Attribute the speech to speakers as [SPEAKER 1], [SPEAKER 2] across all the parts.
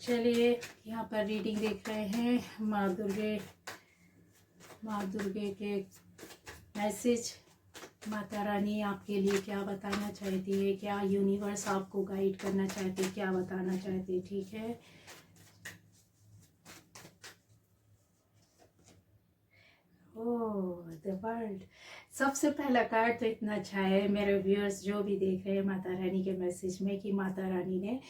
[SPEAKER 1] चलिए यहाँ पर रीडिंग देख रहे हैं माँ दुर्गे के मैसेज। माता रानी आपके लिए क्या बताना चाहती है, क्या यूनिवर्स आपको गाइड करना चाहते हैं, क्या बताना चाहते हैं। ठीक है, ओह द वर्ल्ड। सबसे पहला कार्ड तो इतना अच्छा है मेरे व्यूअर्स जो भी देख रहे हैं माता रानी के मैसेज में, कि माता रानी ने,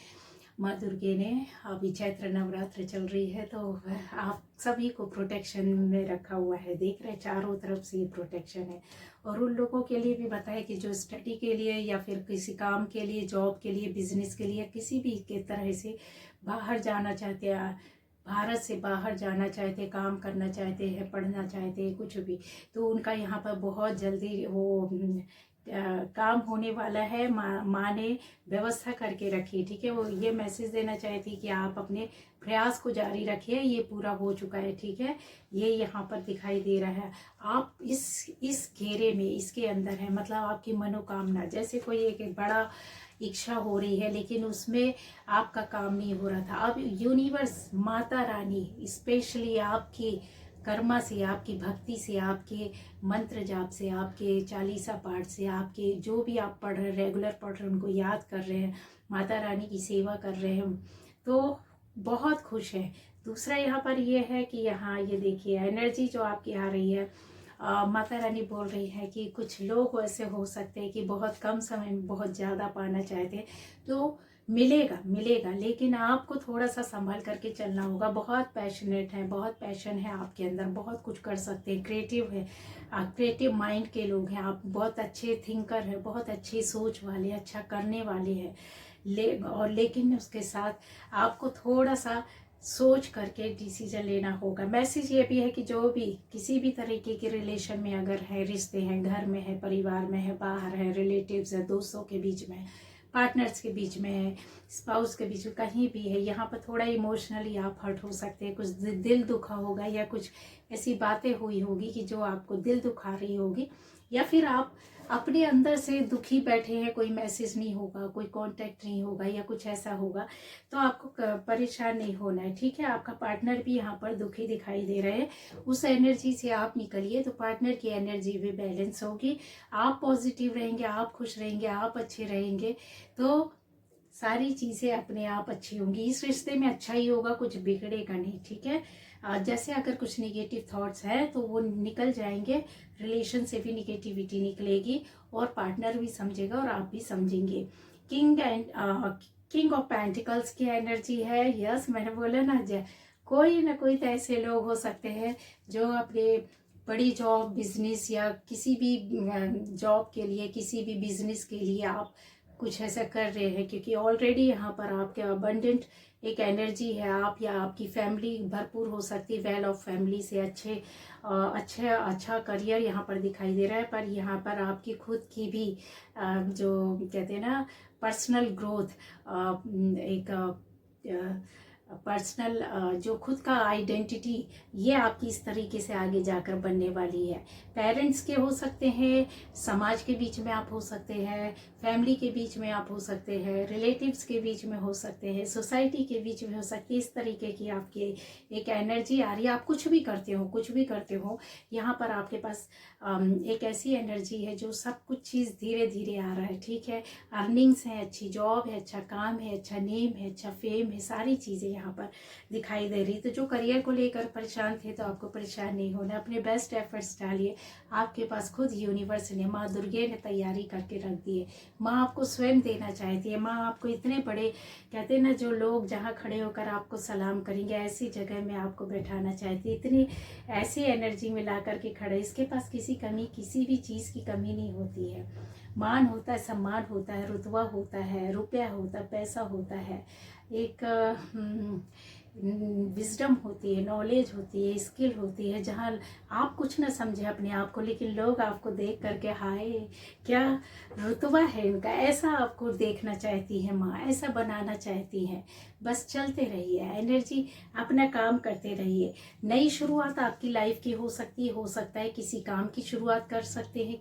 [SPEAKER 1] माँ दुर्गे ने, अभी चैत्र नवरात्र चल रही है तो आप सभी को प्रोटेक्शन में रखा हुआ है। देख रहे हैं चारों तरफ से ये प्रोटेक्शन है। और उन लोगों के लिए भी बताया कि जो स्टडी के लिए या फिर किसी काम के लिए, जॉब के लिए, बिजनेस के लिए, किसी भी के तरह से बाहर जाना चाहते हैं, भारत से बाहर जाना चाहते, काम करना चाहते हैं, पढ़ना चाहते हैं, कुछ भी, तो उनका यहाँ पर बहुत जल्दी वो काम होने वाला है। माँ ने व्यवस्था करके रखी। ठीक है, वो ये मैसेज देना चाहती कि आप अपने प्रयास को जारी रखिए, ये पूरा हो चुका है। ठीक है, ये यहाँ पर दिखाई दे रहा है। आप इस घेरे में, इसके अंदर है, मतलब आपकी मनोकामना, जैसे कोई एक बड़ा इच्छा हो रही है लेकिन उसमें आपका काम नहीं हो रहा था। अब यूनिवर्स, माता रानी स्पेशली आपकी कर्मा से, आपकी भक्ति से, आपके मंत्र जाप से, आपके चालीसा पाठ से, आपके जो भी आप पढ़ रहे, रेगुलर पढ़ रहे हैं, उनको याद कर रहे हैं, माता रानी की सेवा कर रहे हैं, तो बहुत खुश है। दूसरा यहाँ पर ये है कि यहाँ ये देखिए एनर्जी जो आपकी आ रही है, माता रानी बोल रही है कि कुछ लोग ऐसे हो सकते हैं कि बहुत कम समय में बहुत ज़्यादा पाना चाहते हैं, तो मिलेगा लेकिन आपको थोड़ा सा संभल करके चलना होगा। बहुत पैशनेट है, बहुत पैशन है आपके अंदर, बहुत कुछ कर सकते हैं, क्रिएटिव है, क्रिएटिव माइंड के लोग हैं आप, बहुत अच्छे थिंकर हैं, बहुत अच्छी सोच वाले, अच्छा करने वाले हैं। लेकिन उसके साथ आपको थोड़ा सा सोच करके डिसीजन लेना होगा। मैसेज ये भी है कि जो भी किसी भी तरीके के रिलेशन में अगर है, रिश्ते हैं, घर में है, परिवार में है, बाहर है, रिलेटिव्स है, दोस्तों के बीच में, पार्टनर्स के बीच में है, स्पाउस के बीच में, कहीं भी है, यहाँ पर थोड़ा इमोशनली आप हर्ट हो सकते हैं, कुछ दिल दुखा होगा, या कुछ ऐसी बातें हुई होगी कि जो आपको दिल दुखा रही होगी, या फिर आप अपने अंदर से दुखी बैठे हैं, कोई मैसेज नहीं होगा, कोई कांटेक्ट नहीं होगा, या कुछ ऐसा होगा, तो आपको परेशान नहीं होना है। ठीक है, आपका पार्टनर भी यहाँ पर दुखी दिखाई दे रहे हैं, उस एनर्जी से आप निकलिए तो पार्टनर की एनर्जी भी बैलेंस होगी, आप पॉजिटिव रहेंगे, आप खुश रहेंगे, आप अच्छे रहेंगे, तो सारी चीज़ें अपने आप अच्छी होंगी। इस रिश्ते में अच्छा ही होगा, कुछ बिगड़ेगा नहीं। ठीक है, जैसे अगर कुछ निगेटिव थॉट्स हैं तो वो निकल जाएंगे, रिलेशन से भी निगेटिविटी निकलेगी और पार्टनर भी समझेगा और आप भी समझेंगे। किंग ऑफ पेंटिकल्स की एनर्जी है। यस, मैंने बोला ना कोई तो ऐसे लोग हो सकते हैं जो अपने बड़ी जॉब, बिजनेस या किसी भी जॉब के लिए, किसी भी बिजनेस के लिए आप कुछ ऐसा कर रहे हैं, क्योंकि ऑलरेडी यहाँ पर आपके अबंडेंट एक एनर्जी है। आप या आपकी फैमिली भरपूर हो सकती है, वेल ऑफ फैमिली से अच्छा करियर यहाँ पर दिखाई दे रहा है। पर यहाँ पर आपकी खुद की भी जो कहते हैं ना पर्सनल ग्रोथ, एक पर्सनल जो खुद का आइडेंटिटी, ये आपकी इस तरीके से आगे जाकर बनने वाली है। पेरेंट्स के हो सकते हैं, समाज के बीच में आप हो सकते हैं, फैमिली के बीच में आप हो सकते हैं, रिलेटिव्स के बीच में हो सकते हैं, सोसाइटी के बीच में हो सकती है। इस तरीके की आपकी एक एनर्जी आ रही है। आप कुछ भी करते हो, यहाँ पर आपके पास एक ऐसी एनर्जी है जो सब कुछ चीज़ धीरे धीरे आ रहा है। ठीक है, अर्निंग्स है, अच्छी जॉब है, अच्छा काम है, अच्छा नेम है, अच्छा फेम है, सारी चीज़ें यहाँ पर दिखाई दे रही। तो जो करियर को लेकर परेशान थे तो आपको परेशान नहीं होना, अपने बेस्ट एफर्ट्स डालिए। आपके पास खुद यूनिवर्स ने, माँ दुर्गे ने तैयारी करके रख दी है। माँ आपको स्वयं देना चाहती है। माँ आपको इतने बड़े, कहते हैं ना, जो लोग जहाँ खड़े होकर आपको सलाम करेंगे, ऐसी जगह में आपको बैठाना चाहती है। इतनी ऐसी एनर्जी में ला करके खड़े, इसके पास किसी भी चीज़ की कमी नहीं होती है। मान होता है, सम्मान होता है, रुतबा होता है, रुपया होता है, पैसा होता है, एक विजडम होती है, नॉलेज होती है, स्किल होती है, जहाँ आप कुछ ना समझे अपने आप को, लेकिन लोग आपको देख करके हाय क्या रुतबा है इनका, ऐसा आपको देखना चाहती है माँ, ऐसा बनाना चाहती हैं। बस चलते रहिए, एनर्जी अपना काम करते रहिए। नई शुरुआत आपकी लाइफ की हो सकता है किसी काम की शुरुआत कर सकते हैं,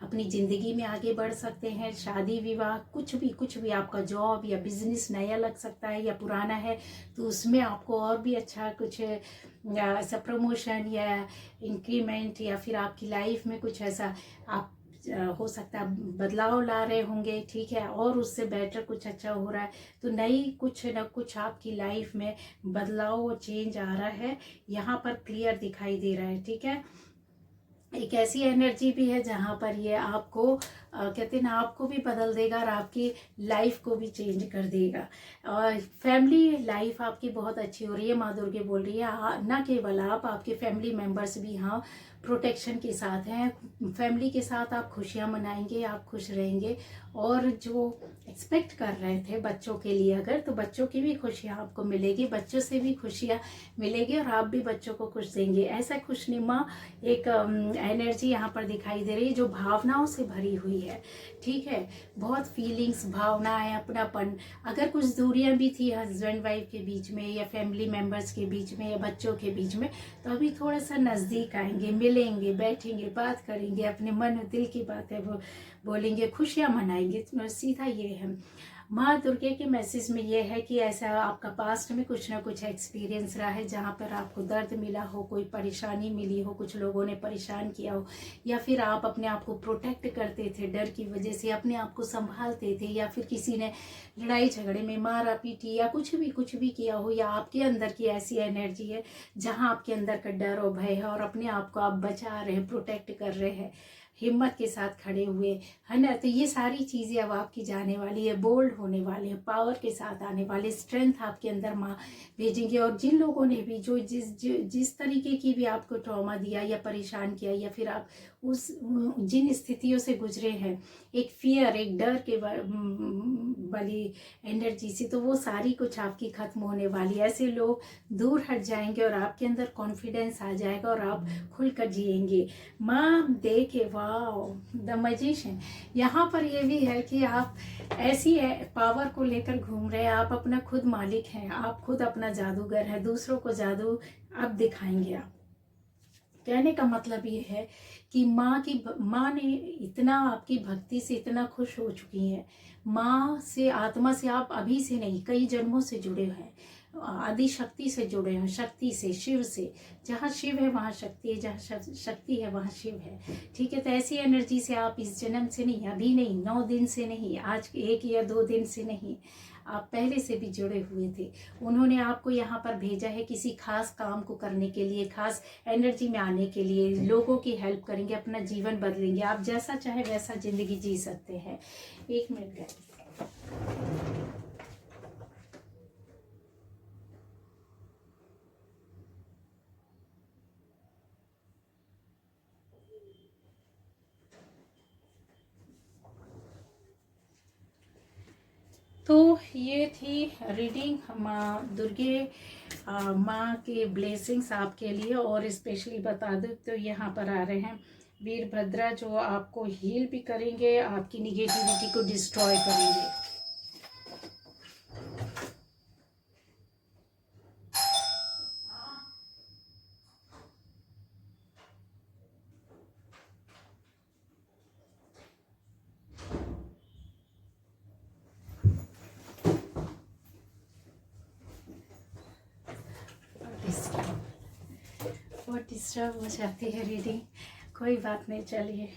[SPEAKER 1] अपनी ज़िंदगी में आगे बढ़ सकते हैं, शादी विवाह कुछ भी आपका जॉब या बिजनेस नया लग सकता है या पुराना है तो उसमें आपको और भी अच्छा कुछ ऐसा प्रमोशन या इंक्रीमेंट या फिर आपकी लाइफ में कुछ ऐसा आप हो सकता है बदलाव ला रहे होंगे, ठीक है, और उससे बेटर कुछ अच्छा हो रहा है। तो नई कुछ न कुछ आपकी लाइफ में बदलाव और चेंज आ रहा है, यहाँ पर क्लियर दिखाई दे रहा है, ठीक है। एक ऐसी एनर्जी भी है जहाँ पर ये आपको कहते हैं ना, आपको भी बदल देगा और आपकी लाइफ को भी चेंज कर देगा। और फैमिली लाइफ आपकी बहुत अच्छी हो रही है, माँ दुर्गे बोल रही है। ना केवल आप, आपके फैमिली मेंबर्स भी यहाँ प्रोटेक्शन के साथ हैं, फैमिली के साथ आप खुशियाँ मनाएंगे, आप खुश रहेंगे। और जो एक्सपेक्ट कर रहे थे बच्चों के लिए अगर, तो बच्चों की भी खुशियाँ आपको मिलेगी, बच्चों से भी खुशियाँ मिलेगी और आप भी बच्चों को खुश देंगे। ऐसा खुशनुमा एक एनर्जी यहाँ पर दिखाई दे रही है जो भावनाओं से भरी हुई है, ठीक है। बहुत फीलिंग्स, भावनाएं, अपनापन। अगर कुछ दूरियां भी थी हस्बैंड वाइफ के बीच में या फैमिली मेंबर्स के बीच में या बच्चों के बीच में, तो अभी थोड़ा सा नज़दीक आएंगे, मिलेंगे, बैठेंगे, बात करेंगे, अपने मन दिल की बातें बोलेंगे, खुशियाँ मनाएंगे। तो सीधा ये है माँ दुर्गे के मैसेज में, ये है कि ऐसा आपका पास्ट में कुछ ना कुछ एक्सपीरियंस रहा है जहाँ पर आपको दर्द मिला हो, कोई परेशानी मिली हो, कुछ लोगों ने परेशान किया हो, या फिर आप अपने आप को प्रोटेक्ट करते थे, डर की वजह से अपने आप को संभालते थे, या फिर किसी ने लड़ाई झगड़े में मारा पीटी या कुछ भी किया हो, या आपके अंदर की ऐसी एनर्जी है जहाँ आपके अंदर का डर और भय है और अपने आप को आप बचा रहे हैं, प्रोटेक्ट कर रहे हैं, हिम्मत के साथ खड़े हुए, है ना। तो ये सारी चीज़ें अब आपकी जाने वाली है, बोल्ड होने वाले हैं, पावर के साथ आने वाले, स्ट्रेंथ आपके अंदर माँ भेजेंगे। और जिन लोगों ने भी जो जिस तरीके की भी आपको ट्रॉमा दिया या परेशान किया, या फिर आप जिन स्थितियों से गुजरे हैं, एक फियर, एक डर के वाली एनर्जी से, तो वो सारी कुछ आपकी खत्म होने वाली है। ऐसे लोग दूर हट जाएंगे और आपके अंदर कॉन्फिडेंस आ जाएगा और आप खुलकर जिएंगे। माँ देखे वाओ द मैजिशियन। यहाँ पर ये भी है कि आप ऐसी पावर को लेकर घूम रहे हैं, आप अपना खुद मालिक हैं, आप खुद अपना जादूगर हैं, दूसरों को जादू अब दिखाएंगे आप। कहने का मतलब ये है कि माँ ने इतना आपकी भक्ति से इतना खुश हो चुकी हैं, माँ से, आत्मा से आप अभी से नहीं कई जन्मों से जुड़े हैं, आदि शक्ति से जुड़े हैं, शक्ति से, शिव से। जहाँ शिव है वहाँ शक्ति है, जहाँ शक्ति है वहाँ शिव है, ठीक है। तो ऐसी एनर्जी से आप इस जन्म से नहीं, अभी नहीं, 9 दिन से नहीं, आज 1 या 2 दिन से नहीं, आप पहले से भी जुड़े हुए थे। उन्होंने आपको यहाँ पर भेजा है किसी खास काम को करने के लिए, खास एनर्जी में आने के लिए। लोगों की हेल्प करेंगे, अपना जीवन बदलेंगे, आप जैसा चाहे वैसा जिंदगी जी सकते हैं। 1 मिनट गाइस। तो ये थी रीडिंग माँ दुर्गे, माँ के ब्लेसिंग्स आपके लिए। और स्पेशली बता दूँ तो यहाँ पर आ रहे हैं वीरभद्रा, जो आपको हील भी करेंगे, आपकी निगेटिविटी को डिस्ट्रॉय करेंगे। बहुत डिस्टर्ब हो जाती है रीडिंग, कोई बात नहीं, चलिए।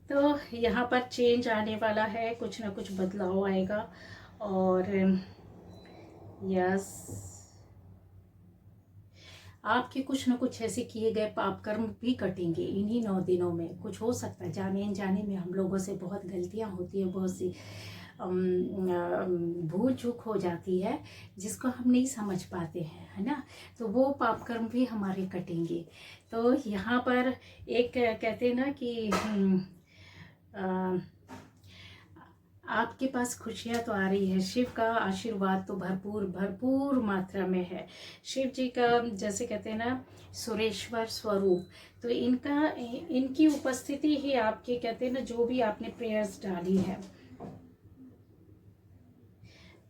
[SPEAKER 1] तो यहाँ पर चेंज आने वाला है, कुछ ना कुछ बदलाव आएगा। और यस, आपके कुछ ना कुछ ऐसे किए गए पाप कर्म भी कटेंगे इन्हीं 9 दिनों में। कुछ हो सकता है, जाने अनजाने में हम लोगों से बहुत गलतियाँ होती है, बहुत सी भूल चूक हो जाती है जिसको हम नहीं समझ पाते हैं, है ना। तो वो पाप कर्म भी हमारे कटेंगे। तो यहाँ पर एक कहते हैं ना कि आपके पास खुशियाँ तो आ रही है, शिव का आशीर्वाद तो भरपूर भरपूर मात्रा में है। शिव जी का जैसे कहते हैं ना सुरेश्वर स्वरूप, तो इनकी उपस्थिति ही आपके कहते हैं ना जो भी आपने प्रेयर्स डाली है,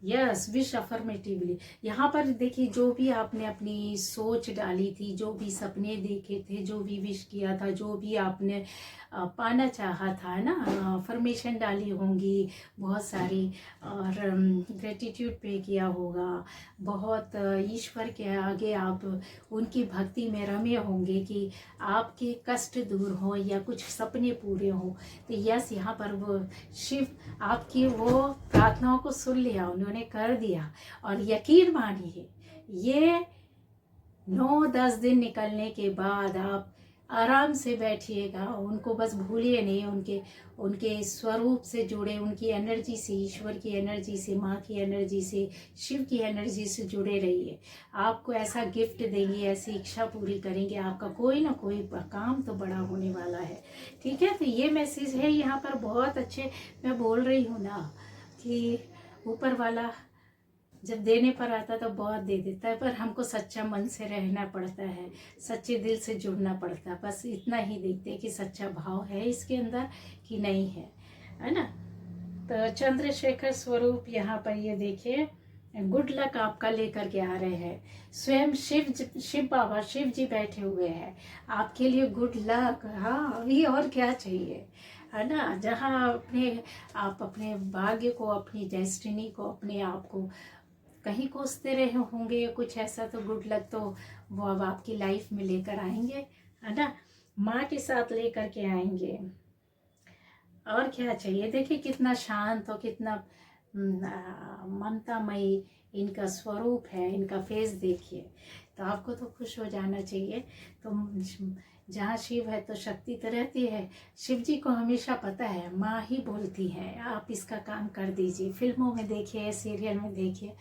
[SPEAKER 1] यस विश अफर्मेटिवली, यहाँ पर देखिए जो भी आपने अपनी सोच डाली थी, जो भी सपने देखे थे, जो भी विश किया था, जो भी आपने पाना चाहा था ना, अफर्मेशन डाली होंगी बहुत सारी, और ग्रेटिट्यूड पे किया होगा बहुत, ईश्वर के आगे आप उनकी भक्ति में रमे होंगे कि आपके कष्ट दूर हो या कुछ सपने पूरे हो। तो यस यहाँ पर वो शिव आपकी वो प्रार्थनाओं को सुन लिया, उन्होंने कर दिया। और यकीन मानिए ये 9-10 दिन निकलने के बाद आप आराम से बैठिएगा, उनको बस भूलिए नहीं, उनके स्वरूप से जुड़े, उनकी एनर्जी से, ईश्वर की एनर्जी से, माँ की एनर्जी से, शिव की एनर्जी से जुड़े रहिए। आपको ऐसा गिफ्ट देंगे, ऐसी इच्छा पूरी करेंगे, आपका कोई ना कोई काम तो बड़ा होने वाला है। ठीक है, तो ये मैसेज है यहाँ पर बहुत अच्छे। मैं बोल रही हूँ ना कि ऊपर वाला जब देने पर आता तो बहुत दे देता है, पर हमको सच्चा मन से रहना पड़ता है, सच्चे दिल से जुड़ना पड़ता है। बस इतना ही देखते हैं कि सच्चा भाव है इसके अंदर कि नहीं है ना। तो चंद्रशेखर स्वरूप यहाँ पर ये देखिए गुड लक आपका लेकर के आ रहे हैं। स्वयं शिव बाबा शिव जी बैठे हुए हैं आपके लिए, गुड लक। हाँ अभी और क्या चाहिए, है ना। जहाँ आप अपने भाग्य को, अपनी डेस्टिनी को, अपने आप को कहीं कोसते रहे होंगे कुछ ऐसा, तो गुड लक तो वो अब आपकी लाइफ में लेकर आएंगे, है ना। माँ के साथ लेकर के आएंगे, और क्या चाहिए। देखिए कितना शांत और कितना ममतामयी इनका स्वरूप है, इनका फेस देखिए, तो आपको तो खुश हो जाना चाहिए। तो जहाँ शिव है तो शक्ति तो रहती है। शिव जी को हमेशा पता है, माँ ही बोलती है आप इसका काम कर दीजिए। फिल्मों में देखिए, सीरियल में देखिए,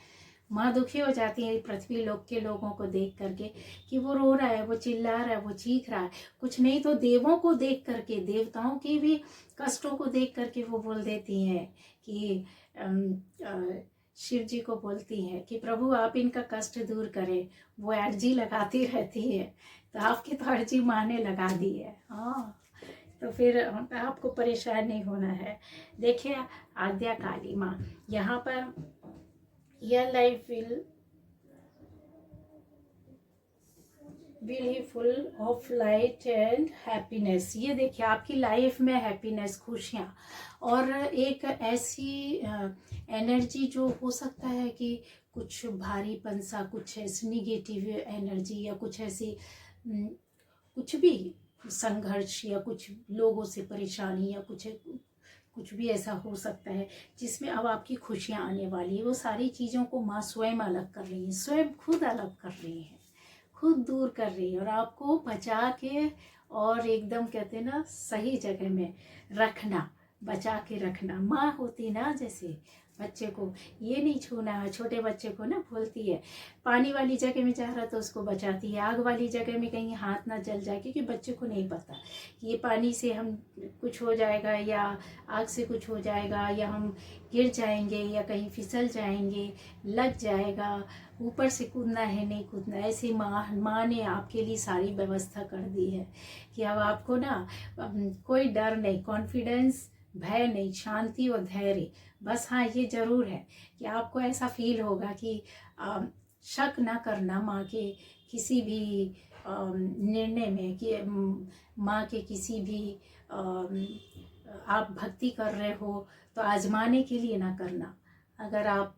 [SPEAKER 1] माँ दुखी हो जाती है पृथ्वी लोक के लोगों को देख करके कि वो रो रहा है, वो चिल्ला रहा है, वो चीख रहा है। कुछ नहीं तो देवों को देख करके, देवताओं की भी कष्टों को देख करके वो बोल देती हैं कि शिव जी को बोलती हैं कि प्रभु आप इनका कष्ट दूर करें। वो अर्जी लगाती रहती है, तो आपकी तो अर्जी माँ ने लगा दी है। हाँ, तो फिर आपको परेशान नहीं होना है। देखिए आद्या काली माँ यहाँ पर, your life will be full of light and happiness। ये देखिए आपकी लाइफ में हैप्पीनेस, खुशियाँ, और एक ऐसी एनर्जी जो हो सकता है कि कुछ भारीपन सा, कुछ ऐसी निगेटिव एनर्जी या कुछ ऐसी कुछ भी संघर्ष या कुछ लोगों से परेशानी या कुछ भी ऐसा हो सकता है जिसमें अब आपकी खुशियाँ आने वाली है। वो सारी चीज़ों को माँ स्वयं अलग कर रही है, स्वयं खुद अलग कर रही है, खुद दूर कर रही है, और आपको बचा के और एकदम कहते हैं ना सही जगह में रखना, बचा के रखना। माँ होती ना जैसे बच्चे को ये नहीं छूना, छोटे बच्चे को ना बोलती है, पानी वाली जगह में जा रहा तो उसको बचाती है, आग वाली जगह में कहीं हाथ ना जल जाए, क्योंकि बच्चे को नहीं पता कि ये पानी से हम कुछ हो जाएगा या आग से कुछ हो जाएगा, या हम गिर जाएंगे या कहीं फिसल जाएंगे, लग जाएगा, ऊपर से कूदना है नहीं कूदना। ऐसे माँ ने आपके लिए सारी व्यवस्था कर दी है कि अब आपको ना कोई डर नहीं, कॉन्फिडेंस, भय नहीं, शांति और धैर्य। बस हाँ ये जरूर है कि आपको ऐसा फील होगा कि शक ना करना माँ के किसी भी निर्णय में, कि माँ के किसी भी आप भक्ति कर रहे हो तो आजमाने के लिए ना करना। अगर आप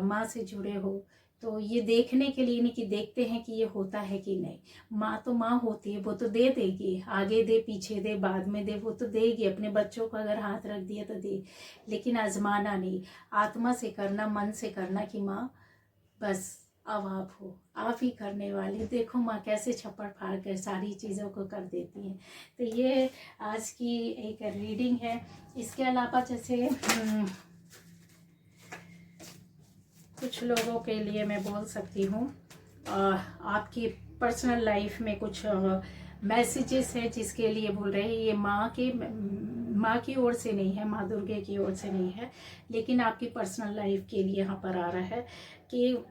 [SPEAKER 1] माँ से जुड़े हो तो ये देखने के लिए नहीं कि देखते हैं कि ये होता है कि नहीं। माँ तो माँ होती है, वो तो दे देगी, आगे दे पीछे दे बाद में दे, वो तो देगी। अपने बच्चों को अगर हाथ रख दिया तो दे, लेकिन आजमाना नहीं, आत्मा से करना, मन से करना कि माँ बस अब आप हो, आप ही करने वाली। देखो माँ कैसे छप्पड़ फाड़ कर सारी चीज़ों को कर देती हैं। तो ये आज की एक रीडिंग है। इसके अलावा जैसे कुछ लोगों के लिए मैं बोल सकती हूँ, आपकी पर्सनल लाइफ में कुछ मैसेजेस है जिसके लिए बोल रहे हैं। ये माँ की ओर से नहीं है, माँ दुर्गे की ओर से नहीं है, लेकिन आपकी पर्सनल लाइफ के लिए यहाँ पर आ रहा है कि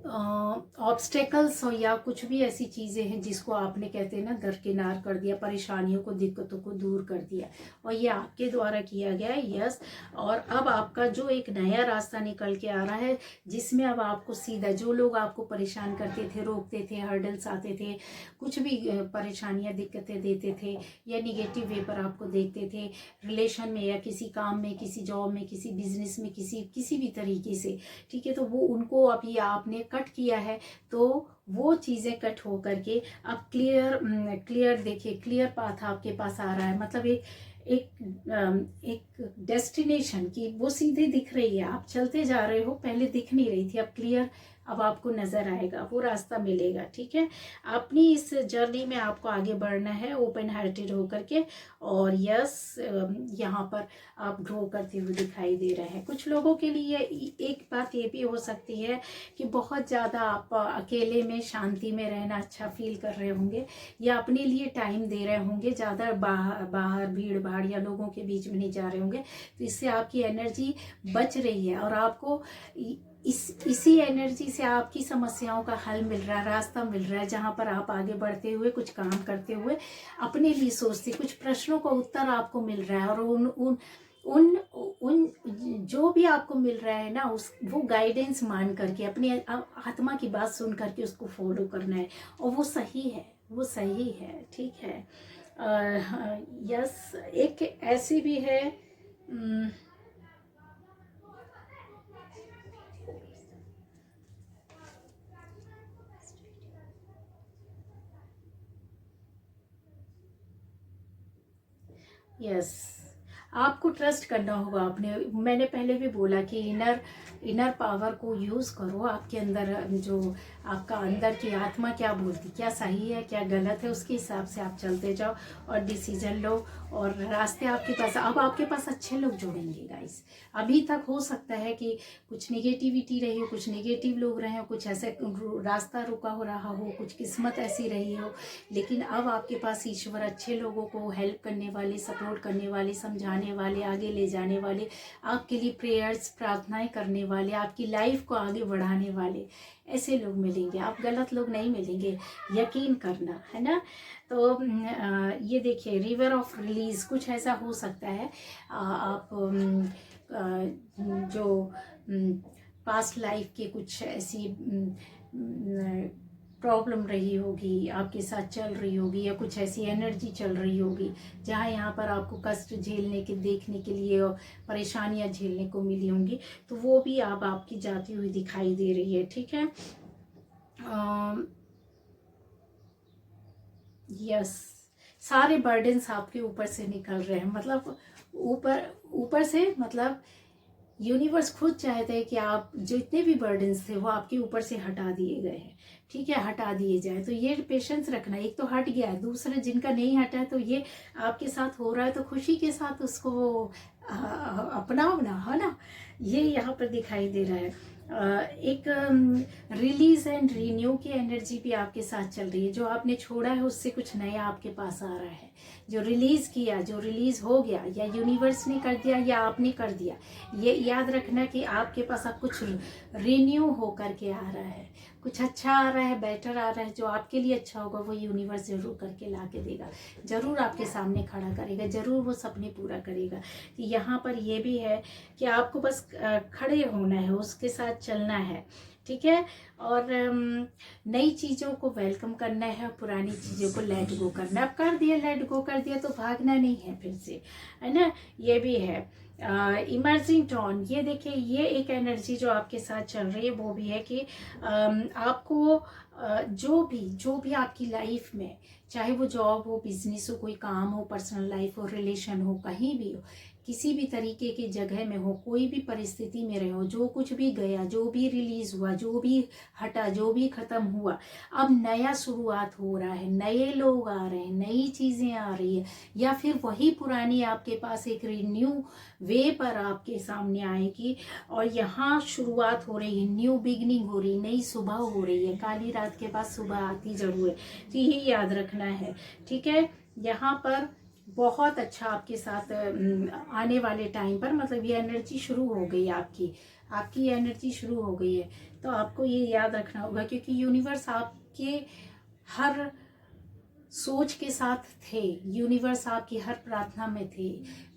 [SPEAKER 1] ऑब्स्टेकल्स हो या कुछ भी ऐसी चीज़ें हैं जिसको आपने कहते हैं ना दरकिनार कर दिया, परेशानियों को, दिक्कतों को दूर कर दिया, और ये आपके द्वारा किया गया है। यस, और अब आपका जो एक नया रास्ता निकल के आ रहा है, जिसमें अब आपको सीधा, जो लोग आपको परेशान करते थे, रोकते थे, हर्डल्स आते थे, कुछ भी परेशानियां दिक्कतें देते थे या निगेटिव वे पर आपको देखते थे, रिलेशन में या किसी काम में, किसी जॉब में, किसी बिजनेस में, किसी भी तरीके से, ठीक है, तो वो उनको अभी आपने कट किया है, तो वो चीज़ें कट हो करके अब क्लियर देखिए, क्लियर पाथ आपके पास आ रहा है। मतलब एक डेस्टिनेशन की वो सीधे दिख रही है, आप चलते जा रहे हो, पहले दिख नहीं रही थी, अब क्लियर, अब आपको नज़र आएगा, वो रास्ता मिलेगा, ठीक है। अपनी इस जर्नी में आपको आगे बढ़ना है ओपन हार्टेड होकर के, और यस, यहाँ पर आप ग्रो करते हुए दिखाई दे रहे हैं। कुछ लोगों के लिए एक बात ये भी हो सकती है कि बहुत ज़्यादा आप अकेले में, शांति में रहना अच्छा फील कर रहे होंगे, या अपने लिए टाइम दे रहे होंगे, ज़्यादा बाहर भीड़ भाड़ या लोगों के बीच में नहीं जा रहे होंगे, तो इससे आपकी एनर्जी बच रही है, और आपको इसी एनर्जी से आपकी समस्याओं का हल मिल रहा है, रास्ता मिल रहा है, जहाँ पर आप आगे बढ़ते हुए, कुछ काम करते हुए, अपने लिए सोचते, कुछ प्रश्नों का उत्तर आपको मिल रहा है, और उन उन जो भी आपको मिल रहा है ना, वो गाइडेंस मान करके, अपनी आत्मा की बात सुन करके उसको फॉलो करना है, और वो सही है, वो सही है, ठीक है। यस, एक ऐसी भी है, यस, आपको ट्रस्ट करना होगा अपने, मैंने पहले भी बोला कि इनर पावर को यूज़ करो। आपके अंदर जो आपका अंदर की आत्मा क्या बोलती, क्या सही है, क्या गलत है, उसके हिसाब से आप चलते जाओ और डिसीजन लो, और रास्ते आपके पास, अब आपके पास अच्छे लोग जुड़ेंगे गाइस। अभी तक हो सकता है कि कुछ नेगेटिविटी रही हो, कुछ नेगेटिव लोग रहे हो, कुछ ऐसे रास्ता रुका हो रहा हो, कुछ किस्मत ऐसी रही हो, लेकिन अब आपके पास ईश्वर अच्छे लोगों को हेल्प करने वाले, सपोर्ट करने वाले, समझाने वाले, आगे ले जाने वाले, आपके लिए प्रेयर्स, प्रार्थनाएं करने वाले, आपकी लाइफ को आगे बढ़ाने वाले ऐसे लोग मिलेंगे। आप गलत लोग नहीं मिलेंगे, यकीन करना, है ना। तो ये देखिए, रिवर ऑफ रिलीज, कुछ ऐसा हो सकता है, आप जो पास्ट लाइफ के कुछ ऐसी प्रॉब्लम रही होगी, आपके साथ चल रही होगी, या कुछ ऐसी एनर्जी चल रही होगी जहाँ यहाँ पर आपको कष्ट झेलने के, देखने के लिए, और परेशानियाँ झेलने को मिली होंगी, तो वो भी अब आपकी जाती हुई दिखाई दे रही है, ठीक है। यस, सारे बर्डन्स आपके ऊपर से निकल रहे हैं, मतलब ऊपर से, मतलब यूनिवर्स खुद चाहते हैं कि आप जितने भी बर्डन्स थे वो आपके ऊपर से हटा दिए गए हैं, ठीक है, हटा दिए जाए। तो ये पेशेंस रखना, एक तो हट गया है, दूसरा जिनका नहीं हटा है, तो ये आपके साथ हो रहा है, तो खुशी के साथ उसको अपनाओ ना, है ना। ये यहाँ पर दिखाई दे रहा है। एक रिलीज एंड रीन्यू की एनर्जी भी आपके साथ चल रही है। जो आपने छोड़ा है उससे कुछ नया आपके पास आ रहा है, जो रिलीज किया, जो रिलीज हो गया, या यूनिवर्स ने कर दिया या आपने कर दिया, ये याद रखना कि आपके पास अब कुछ रिन्यू हो करके आ रहा है, कुछ अच्छा आ रहा है, बेटर आ रहा है, जो आपके लिए अच्छा होगा वो यूनिवर्स जरूर करके ला के देगा, जरूर आपके सामने खड़ा करेगा, जरूर वो सपने पूरा करेगा। यहाँ पर ये भी है कि आपको बस खड़े होना है, उसके साथ चलना है, ठीक है, और नई चीज़ों को वेलकम करना है, पुरानी चीज़ों को लेट गो करना है। अब कर दिया, लेट गो कर दिया, तो भागना नहीं है फिर से, है ना। ये भी है इमर्जिंग टॉन। ये देखिए, ये एक एनर्जी जो आपके साथ चल रही है वो भी है कि आपको जो भी आपकी लाइफ में, चाहे वो जॉब हो, बिजनेस हो, कोई काम हो, पर्सनल लाइफ हो, रिलेशन हो, कहीं भी हो, किसी भी तरीके की जगह में हो, कोई भी परिस्थिति में रहे हो, जो कुछ भी गया, जो भी रिलीज हुआ, जो भी हटा, जो भी खत्म हुआ, अब नया शुरुआत हो रहा है, नए लोग आ रहे हैं, नई चीजें आ रही है, या फिर वही पुरानी आपके पास एक रिन्यू वे पर आपके सामने आएगी, और यहाँ शुरुआत हो रही है, न्यू बिगनिंग हो रही है, नई सुबह हो रही है। काली रात के बाद सुबह आती जरूर है, तो ये याद रखना है, ठीक है। यहाँ पर बहुत अच्छा आपके साथ आने वाले टाइम पर, मतलब ये एनर्जी शुरू हो गई है आपकी ये एनर्जी शुरू हो गई है। तो आपको ये याद रखना होगा, क्योंकि यूनिवर्स आपके हर सोच के साथ थे, यूनिवर्स आपकी हर प्रार्थना में थे,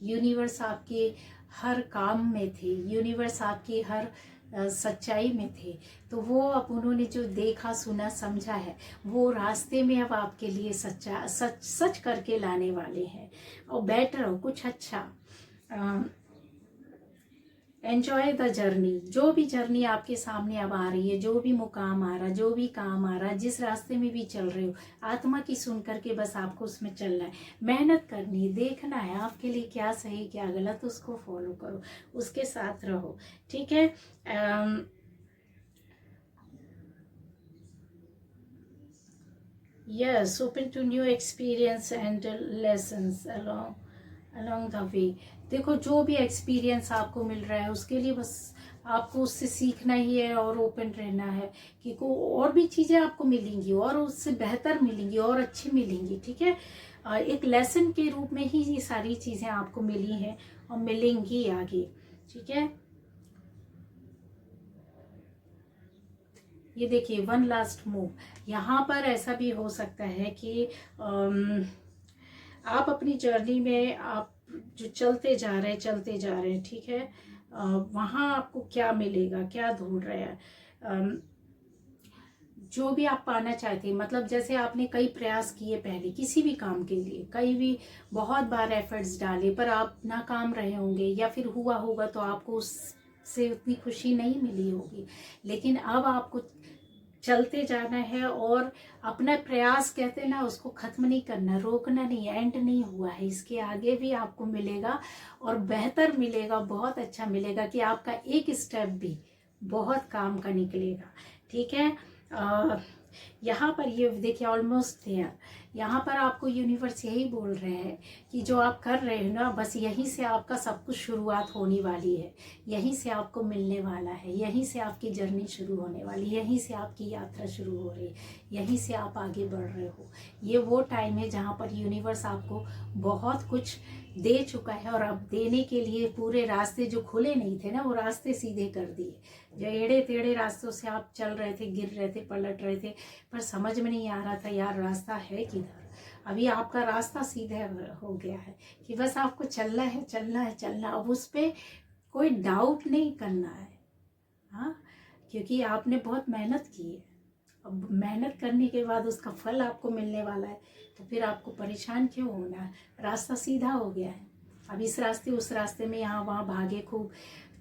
[SPEAKER 1] यूनिवर्स आपके हर काम में थे, यूनिवर्स आपकी हर सच्चाई में थे। तो वो अब उन्होंने जो देखा सुना समझा है, वो रास्ते में अब आपके लिए सच करके लाने वाले हैं। और बेटर हो कुछ अच्छा, एंजॉय द जर्नी। जो भी जर्नी आपके सामने अब आ रही है, जो भी मुकाम आ रहा है, जो भी काम आ रहा है, जिस रास्ते में भी चल रहे हो, आत्मा की सुन करके बस आपको उसमें चलना है, मेहनत करनी है, देखना है आपके लिए क्या सही क्या गलत, उसको फॉलो करो, उसके साथ रहो। ठीक है। yes, open to new experience and lessons along the way। देखो जो भी एक्सपीरियंस आपको मिल रहा है उसके लिए बस आपको उससे सीखना ही है और ओपन रहना है कि को और भी चीज़ें आपको मिलेंगी और उससे बेहतर मिलेंगी और अच्छी मिलेंगी। ठीक है। एक लेसन के रूप में ही ये सारी चीज़ें आपको मिली हैं और मिलेंगी आगे। ठीक है। ये देखिए वन लास्ट मूव, यहाँ पर ऐसा भी हो सकता है कि आप अपनी जर्नी में आप जो चलते जा रहे हैं, ठीक है, वहाँ आपको क्या मिलेगा, क्या ढूंढ रहे हैं, जो भी आप पाना चाहते हैं, मतलब जैसे आपने कई प्रयास किए पहले किसी भी काम के लिए, कई भी बहुत बार एफर्ट्स डाले पर आप नाकाम रहे होंगे, या फिर हुआ होगा तो आपको उससे उतनी खुशी नहीं मिली होगी, लेकिन अब आपको चलते जाना है और अपना प्रयास कहते हैं ना, उसको खत्म नहीं करना, रोकना नहीं, एंड नहीं हुआ है, इसके आगे भी आपको मिलेगा और बेहतर मिलेगा, बहुत अच्छा मिलेगा कि आपका एक स्टेप भी बहुत काम का निकलेगा। ठीक है। यहाँ पर ये देखिए ऑलमोस्ट देयर, यहाँ पर आपको यूनिवर्स यही बोल रहे हैं कि जो आप कर रहे हो ना, बस यहीं से आपका सब कुछ शुरुआत होने वाली है, यहीं से आपको मिलने वाला है, यहीं से आपकी जर्नी शुरू होने वाली है, यहीं से आपकी यात्रा शुरू हो रही है, यहीं से आप आगे बढ़ रहे हो। ये वो टाइम है जहाँ पर यूनिवर्स आपको बहुत कुछ दे चुका है और अब देने के लिए पूरे रास्ते जो खुले नहीं थे ना, वो रास्ते सीधे कर दिए। जो एड़े टेढ़े रास्तों से आप चल रहे थे, गिर रहे थे, पलट रहे थे, पर समझ में नहीं आ रहा था यार रास्ता है किधर, अभी आपका रास्ता सीधे हो गया है कि बस आपको चलना है, चलना है, चलना। अब उस पर कोई डाउट नहीं करना है। हाँ, क्योंकि आपने बहुत मेहनत की है, अब मेहनत करने के बाद उसका फल आपको मिलने वाला है, तो फिर आपको परेशान क्यों होना है, रास्ता सीधा हो गया है। अब इस रास्ते उस रास्ते में यहाँ वहाँ भागे, खूब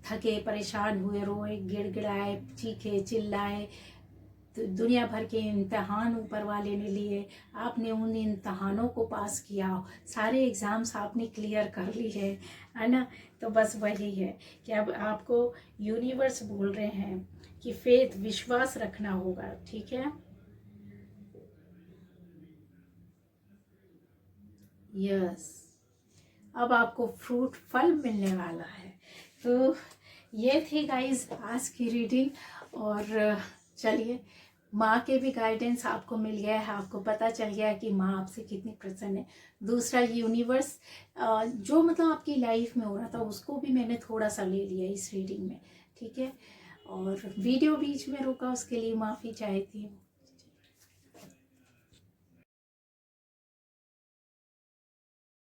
[SPEAKER 1] थके, परेशान हुए, रोए, गिड़गिड़ाए, चीखे, चिल्लाए, तो दुनिया भर के इम्तहान ऊपर वाले ने लिए, आपने उन इम्तहानों को पास किया, सारे एग्ज़ाम्स आपने क्लियर कर ली है ना। तो बस वही है कि अब आपको यूनिवर्स बोल रहे हैं कि फेथ, विश्वास रखना होगा। ठीक है। यस, अब आपको फ्रूट फल मिलने वाला है। तो ये थी गाइस आज की रीडिंग, और चलिए माँ के भी गाइडेंस आपको मिल गया है, आपको पता चल गया है कि माँ आपसे कितनी प्रसन्न है। दूसरा यूनिवर्स जो मतलब आपकी लाइफ में हो रहा था उसको भी मैंने थोड़ा सा ले लिया इस रीडिंग में। ठीक है। और वीडियो बीच में रुका उसके लिए माफ़ी चाहती हूँ।